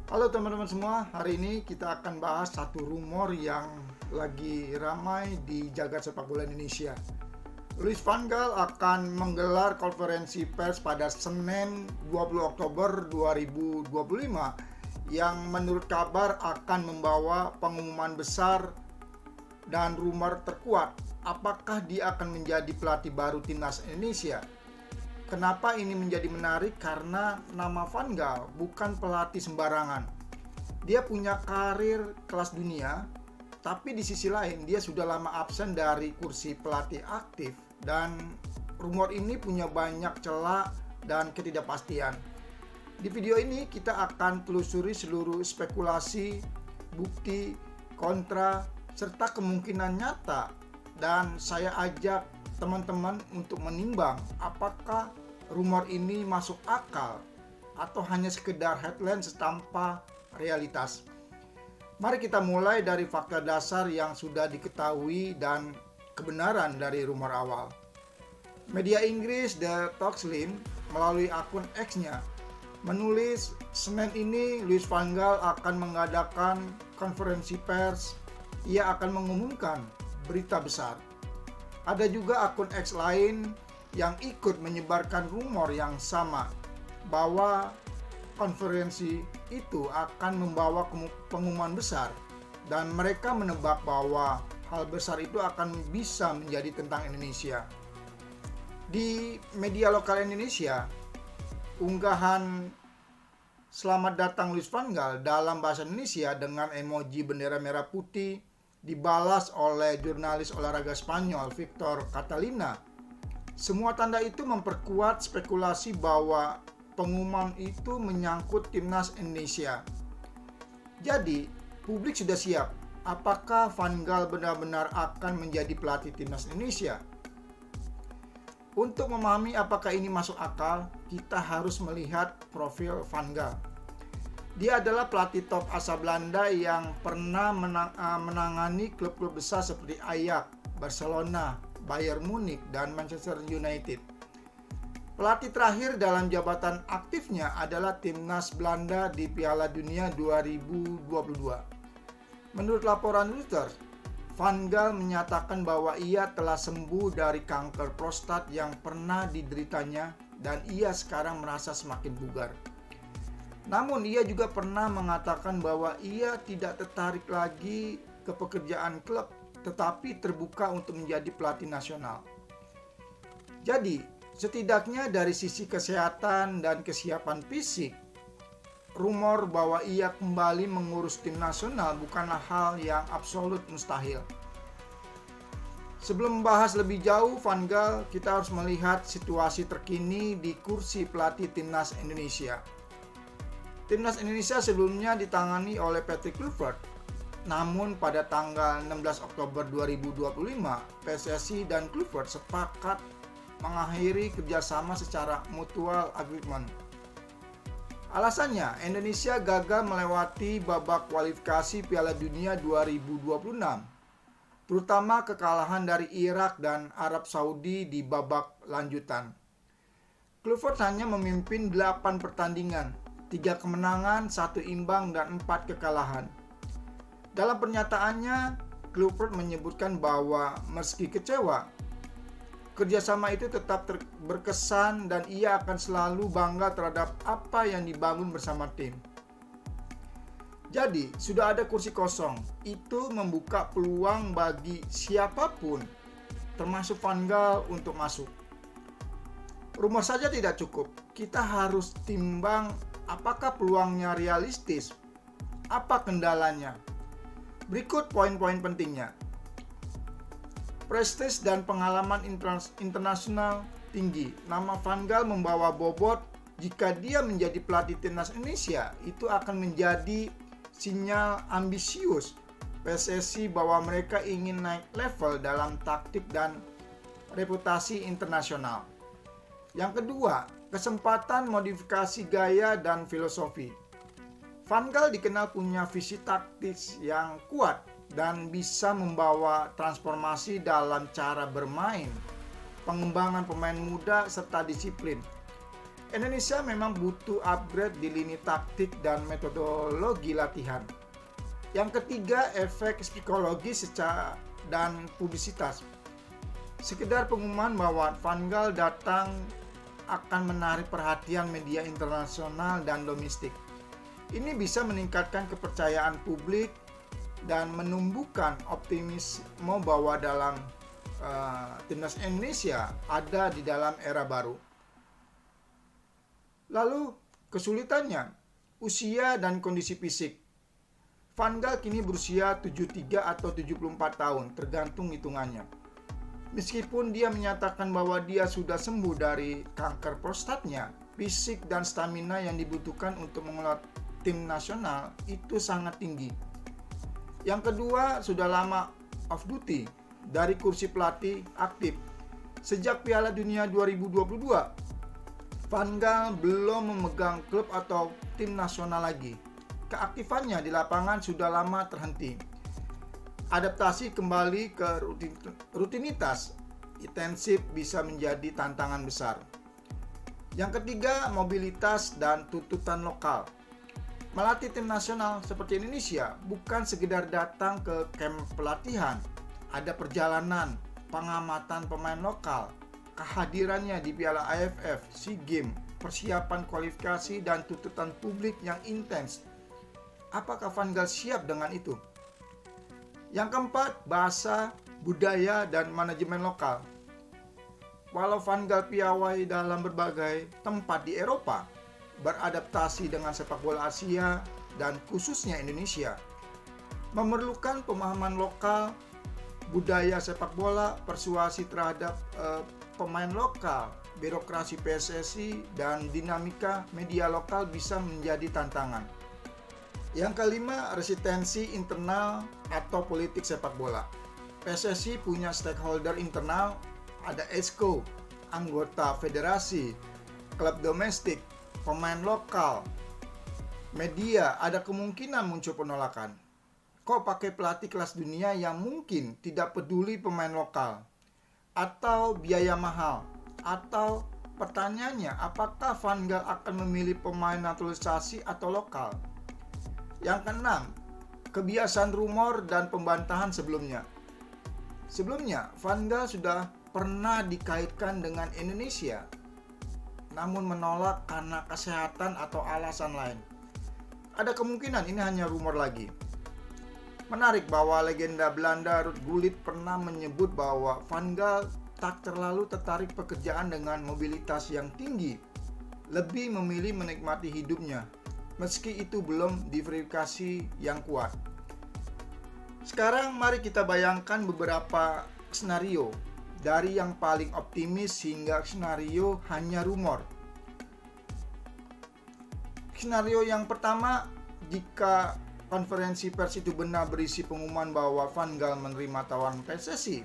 Halo teman-teman semua, hari ini kita akan bahas satu rumor yang lagi ramai di jagat sepak bola Indonesia. Louis van Gaal akan menggelar konferensi pers pada Senin 20 Oktober 2025 yang menurut kabar akan membawa pengumuman besar dan rumor terkuat apakah dia akan menjadi pelatih baru timnas Indonesia. Kenapa ini menjadi menarik? Karena nama Van Gaal bukan pelatih sembarangan. Dia punya karir kelas dunia, tapi di sisi lain dia sudah lama absen dari kursi pelatih aktif dan rumor ini punya banyak celah dan ketidakpastian. Di video ini kita akan telusuri seluruh spekulasi, bukti, kontra, serta kemungkinan nyata, dan saya ajak teman-teman untuk menimbang apakah rumor ini masuk akal atau hanya sekedar headline tanpa realitas. Mari kita mulai dari fakta dasar yang sudah diketahui dan kebenaran dari rumor awal. Media Inggris The Talksline melalui akun X-nya menulis Senin ini Louis van Gaal akan mengadakan konferensi pers. Ia akan mengumumkan berita besar. Ada juga akun X lain yang ikut menyebarkan rumor yang sama bahwa konferensi itu akan membawa pengumuman besar dan mereka menebak bahwa hal besar itu akan bisa menjadi tentang Indonesia. Di media lokal Indonesia, unggahan selamat datang Louis van Gaal dalam bahasa Indonesia dengan emoji bendera merah putih dibalas oleh jurnalis olahraga Spanyol Victor Catalina. Semua tanda itu memperkuat spekulasi bahwa pengumuman itu menyangkut timnas Indonesia. Jadi, publik sudah siap. Apakah Van Gaal benar-benar akan menjadi pelatih timnas Indonesia? Untuk memahami apakah ini masuk akal, kita harus melihat profil Van Gaal. Dia adalah pelatih top asal Belanda yang pernah menangani klub-klub besar seperti Ajax, Barcelona, Bayern Munich, dan Manchester United. Pelatih terakhir dalam jabatan aktifnya adalah timnas Belanda di Piala Dunia 2022. Menurut laporan Reuters, Van Gaal menyatakan bahwa ia telah sembuh dari kanker prostat yang pernah dideritanya dan ia sekarang merasa semakin bugar. Namun ia juga pernah mengatakan bahwa ia tidak tertarik lagi ke pekerjaan klub, tetapi terbuka untuk menjadi pelatih nasional. Jadi, setidaknya dari sisi kesehatan dan kesiapan fisik, rumor bahwa ia kembali mengurus tim nasional bukanlah hal yang absolut mustahil. Sebelum membahas lebih jauh Van Gaal, kita harus melihat situasi terkini di kursi pelatih timnas Indonesia. Timnas Indonesia sebelumnya ditangani oleh Patrick Kluivert. Namun pada tanggal 16 Oktober 2025, PSSI dan Kluivert sepakat mengakhiri kerjasama secara mutual agreement. Alasannya, Indonesia gagal melewati babak kualifikasi Piala Dunia 2026, terutama kekalahan dari Irak dan Arab Saudi di babak lanjutan. Kluivert hanya memimpin 8 pertandingan, 3 kemenangan, 1 imbang, dan 4 kekalahan. Dalam pernyataannya, Kluivert menyebutkan bahwa meski kecewa, kerjasama itu tetap berkesan dan ia akan selalu bangga terhadap apa yang dibangun bersama tim. Jadi, sudah ada kursi kosong. Itu membuka peluang bagi siapapun, termasuk Van Gaal, untuk masuk. Rumor saja tidak cukup. Kita harus timbang apakah peluangnya realistis, apa kendalanya. Berikut poin-poin pentingnya. Prestis dan pengalaman internasional tinggi. Nama Van Gaal membawa bobot. Jika dia menjadi pelatih timnas Indonesia, itu akan menjadi sinyal ambisius PSSI bahwa mereka ingin naik level dalam taktik dan reputasi internasional. Yang kedua, kesempatan modifikasi gaya dan filosofi. Van Gaal dikenal punya visi taktis yang kuat dan bisa membawa transformasi dalam cara bermain, pengembangan pemain muda, serta disiplin. Indonesia memang butuh upgrade di lini taktik dan metodologi latihan. Yang ketiga, efek psikologis dan publisitas. Sekedar pengumuman bahwa Van Gaal datang akan menarik perhatian media internasional dan domestik. Ini bisa meningkatkan kepercayaan publik dan menumbuhkan optimisme bahwa dalam timnas Indonesia ada di dalam era baru. Lalu kesulitannya, usia dan kondisi fisik. Van Gaal kini berusia 73 atau 74 tahun, tergantung hitungannya. Meskipun dia menyatakan bahwa dia sudah sembuh dari kanker prostatnya, fisik dan stamina yang dibutuhkan untuk mengelola tim nasional itu sangat tinggi. Yang kedua, sudah lama off duty dari kursi pelatih aktif. Sejak Piala Dunia 2022, Van Gaal belum memegang klub atau tim nasional lagi. Keaktifannya di lapangan sudah lama terhenti. Adaptasi kembali ke rutinitas intensif bisa menjadi tantangan besar. Yang ketiga, mobilitas dan tuntutan lokal. Melatih tim nasional seperti Indonesia bukan sekedar datang ke kamp pelatihan. Ada perjalanan, pengamatan pemain lokal, kehadirannya di Piala AFF, SEA Games, persiapan kualifikasi dan tuntutan publik yang intens. Apakah Van Gaal siap dengan itu? Yang keempat, bahasa, budaya, dan manajemen lokal. Walau Van Gaal piawai dalam berbagai tempat di Eropa, beradaptasi dengan sepak bola Asia dan khususnya Indonesia, memerlukan pemahaman lokal, budaya sepak bola, persuasi terhadap pemain lokal, birokrasi PSSI, dan dinamika media lokal bisa menjadi tantangan. Yang kelima, resistensi internal atau politik sepak bola. PSSI punya stakeholder internal, ada EXCO, anggota federasi, klub domestik, pemain lokal, media. Ada kemungkinan muncul penolakan. Kok pakai pelatih kelas dunia yang mungkin tidak peduli pemain lokal? Atau biaya mahal? Atau pertanyaannya, apakah Van Gaal akan memilih pemain naturalisasi atau lokal? Yang keenam, kebiasaan rumor dan pembantahan sebelumnya. Sebelumnya, Van Gaal sudah pernah dikaitkan dengan Indonesia, namun menolak karena kesehatan atau alasan lain. Ada kemungkinan ini hanya rumor lagi. Menarik bahwa legenda Belanda Ruud Gullit pernah menyebut bahwa Van Gaal tak terlalu tertarik pekerjaan dengan mobilitas yang tinggi, lebih memilih menikmati hidupnya, meski itu belum diverifikasi yang kuat. Sekarang mari kita bayangkan beberapa skenario, dari yang paling optimis hingga skenario hanya rumor. Skenario yang pertama, jika konferensi pers itu benar berisi pengumuman bahwa Van Gaal menerima tawaran PSSI,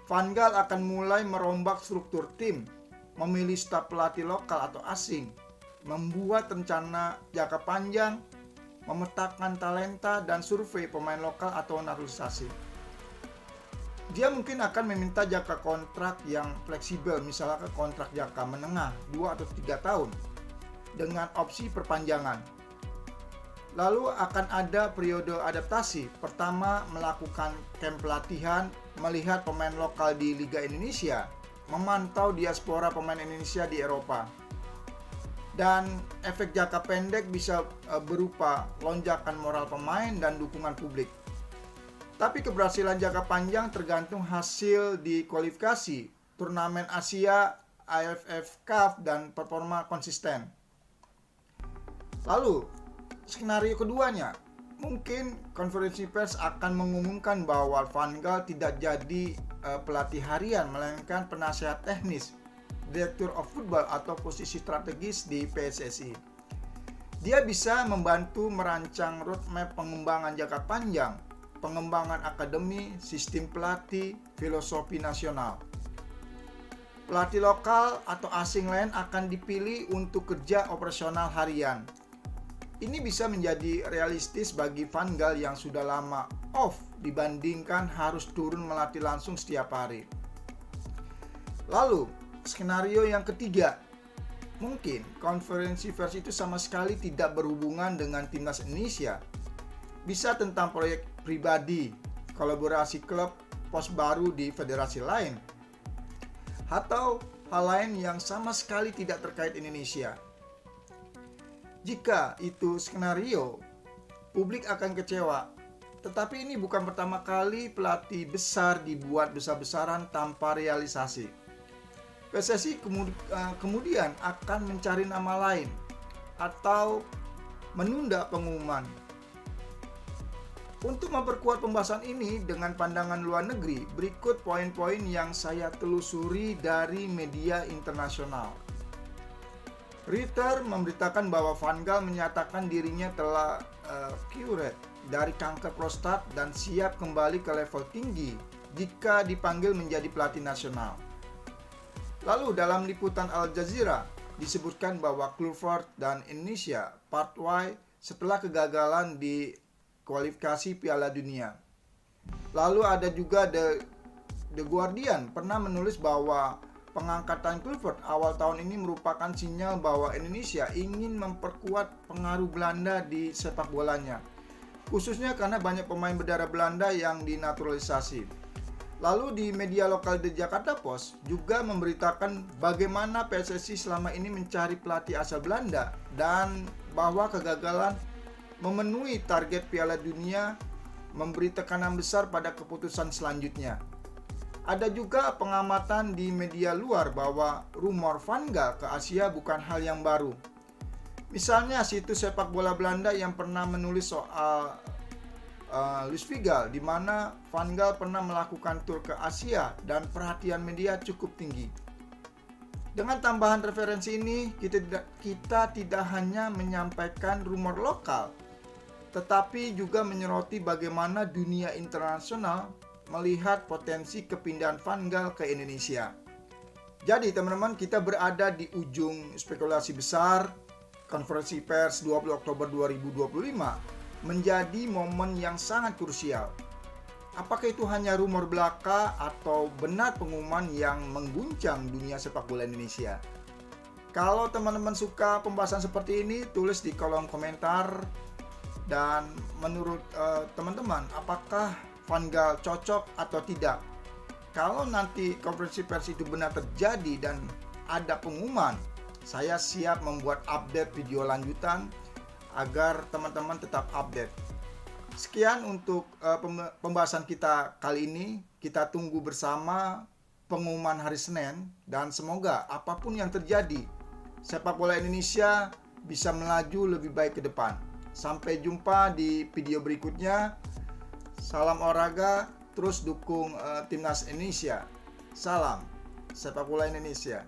Van Gaal akan mulai merombak struktur tim, memilih staf pelatih lokal atau asing, membuat rencana jangka panjang, memetakan talenta dan survei pemain lokal atau naturalisasi. Dia mungkin akan meminta jangka kontrak yang fleksibel, misalnya kontrak jangka menengah 2 atau 3 tahun dengan opsi perpanjangan. Lalu akan ada periode adaptasi. Pertama, melakukan camp pelatihan, melihat pemain lokal di Liga Indonesia, memantau diaspora pemain Indonesia di Eropa. Dan efek jangka pendek bisa berupa lonjakan moral pemain dan dukungan publik. Tapi keberhasilan jangka panjang tergantung hasil di kualifikasi, turnamen Asia, AFF Cup, dan performa konsisten. Lalu, skenario keduanya, mungkin konferensi pers akan mengumumkan bahwa Van Gaal tidak jadi pelatih harian, melainkan penasihat teknis, Director of Football atau posisi strategis di PSSI. Dia bisa membantu merancang roadmap pengembangan jangka panjang, pengembangan akademi, sistem pelatih, filosofi nasional. Pelatih lokal atau asing lain akan dipilih untuk kerja operasional harian. Ini bisa menjadi realistis bagi Van Gaal yang sudah lama off dibandingkan harus turun melatih langsung setiap hari. Lalu, skenario yang ketiga, Mungkin konferensi pers itu sama sekali tidak berhubungan dengan timnas Indonesia. Bisa tentang proyek pribadi, kolaborasi klub, pos baru di federasi lain, atau hal lain yang sama sekali tidak terkait Indonesia. Jika itu skenario, publik akan kecewa. Tetapi ini bukan pertama kali pelatih besar dibuat besar-besaran tanpa realisasi. PSSI kemudian akan mencari nama lain atau menunda pengumuman. Untuk memperkuat pembahasan ini dengan pandangan luar negeri, berikut poin-poin yang saya telusuri dari media internasional. Reuters memberitakan bahwa Van Gaal menyatakan dirinya telah cured dari kanker prostat dan siap kembali ke level tinggi jika dipanggil menjadi pelatih nasional. Lalu dalam liputan Al Jazeera disebutkan bahwa Kluivert dan Indonesia part way setelah kegagalan di kualifikasi Piala Dunia. Lalu ada juga The Guardian pernah menulis bahwa pengangkatan Kluivert awal tahun ini merupakan sinyal bahwa Indonesia ingin memperkuat pengaruh Belanda di sepak bolanya, khususnya karena banyak pemain berdarah Belanda yang dinaturalisasi. Lalu di media lokal The Jakarta Post juga memberitakan bagaimana PSSI selama ini mencari pelatih asal Belanda dan bahwa kegagalan memenuhi target Piala Dunia memberi tekanan besar pada keputusan selanjutnya. Ada juga pengamatan di media luar bahwa rumor Van Gaal ke Asia bukan hal yang baru. Misalnya situs sepak bola Belanda yang pernah menulis soal Louis van Gaal, di mana Van Gaal pernah melakukan tur ke Asia dan perhatian media cukup tinggi. Dengan tambahan referensi ini, kita tidak hanya menyampaikan rumor lokal, tetapi juga menyoroti bagaimana dunia internasional melihat potensi kepindahan Van Gaal ke Indonesia. Jadi teman-teman, kita berada di ujung spekulasi besar. Konferensi pers 20 Oktober 2025 menjadi momen yang sangat krusial. Apakah itu hanya rumor belaka atau benar pengumuman yang mengguncang dunia sepak bola Indonesia? Kalau teman-teman suka pembahasan seperti ini, tulis di kolom komentar. Dan menurut teman-teman, apakah Van Gaal cocok atau tidak? Kalau nanti konferensi pers itu benar terjadi dan ada pengumuman, saya siap membuat update video lanjutan agar teman-teman tetap update. Sekian untuk pembahasan kita kali ini. Kita tunggu bersama pengumuman hari Senin dan semoga apapun yang terjadi, sepak bola Indonesia bisa melaju lebih baik ke depan. Sampai jumpa di video berikutnya. Salam olahraga, terus dukung timnas Indonesia. Salam sepak bola Indonesia.